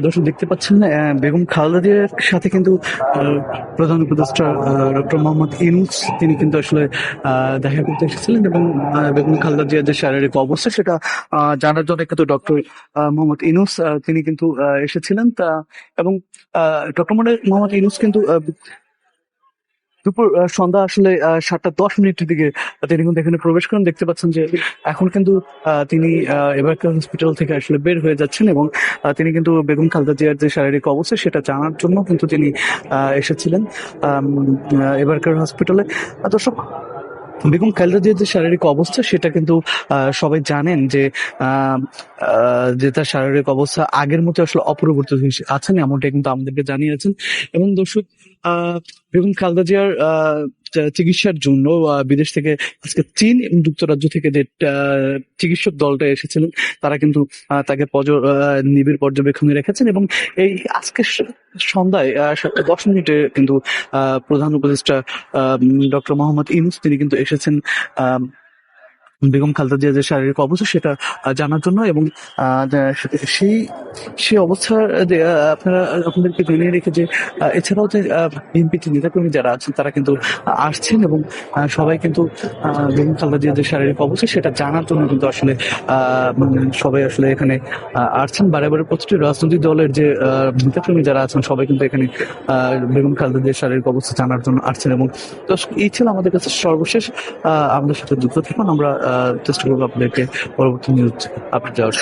দর্শক দেখতে পাচ্ছেন বেগম খালেদা জিয়ার সাথে কিন্তু প্রধান উপদেষ্টা ডক্টর মোহাম্মদ ইউনূস তিনি কিন্তু আসলে দেখা করতে এসেছিলেন এবং বেগম খালেদা জিয়ার যে শারীরিক অবস্থা সেটা জানার জন্য কিন্তু ডক্টর মোহাম্মদ ইউনূস তিনি কিন্তু এসেছিলেন এবং ডক্টর মোহাম্মদ ইউনূস কিন্তু দুপুর সন্ধ্যা আসলে 7:10 দিকে তিনি কিন্তু এখানে প্রবেশ করেন। দেখতে পাচ্ছেন যে এখন কিন্তু তিনি এবারকার হসপিটাল থেকে আসলে বের হয়ে যাচ্ছেন এবং তিনি কিন্তু বেগম খালেদা জিয়ার যে শারীরিক অবস্থা সেটা জানার জন্য কিন্তু তিনি এসেছিলেন এবারকার হসপিটালে। দর্শক, বেগম খালেদা জিয়ার যে শারীরিক অবস্থা সেটা কিন্তু সবাই জানেন যে তার শারীরিক অবস্থা আগের মতো আসলে অপরিবর্তিত আছেন, এমনটা কিন্তু আমাদেরকে জানিয়েছেন। এবং দর্শক, বেগম খালেদা জিয়ার চিকিৎসার জন্য বিদেশ থেকে আজকে চীন এবং যুক্তরাজ্য থেকে যে চিকিৎসক দলটা এসেছিলেন তারা কিন্তু তাকে নিবিড় পর্যবেক্ষণে রেখেছেন এবং এই আজকে সন্ধ্যায় 7:10 কিন্তু প্রধান উপদেষ্টা ডক্টর মোহাম্মদ ইউনূস তিনি কিন্তু এসেছেন বেগম খালেদা জিয়ার যে শারীরিক অবস্থা সেটা জানার জন্য। এবং সেই সেই অবস্থা আপনারা আপনাদেরকে জানিয়ে রেখে যে এছাড়াও যে বিএনপি নেতাকর্মী যারা আছেন তারা কিন্তু আসছেন এবং সবাই কিন্তু বেগম খালেদা জিয়ার যে শারীরিক অবস্থা সেটা জানার জন্য কিন্তু আসলে সবাই আসলে এখানে আসছেন। বারে বারে প্রতিটি রাজনৈতিক দলের যে নেতাকর্মী যারা আছেন সবাই কিন্তু এখানে বেগম খালেদা জিয়ার শারীরিক অবস্থা জানার জন্য আসছেন। এবং এই ছিল আমাদের কাছে সর্বশেষ। আমাদের সাথে যুক্ত থাকুন, আমরা চেষ্টা করবো আপনাদেরকে পরবর্তী নিউজ আপডেট দেওয়ার।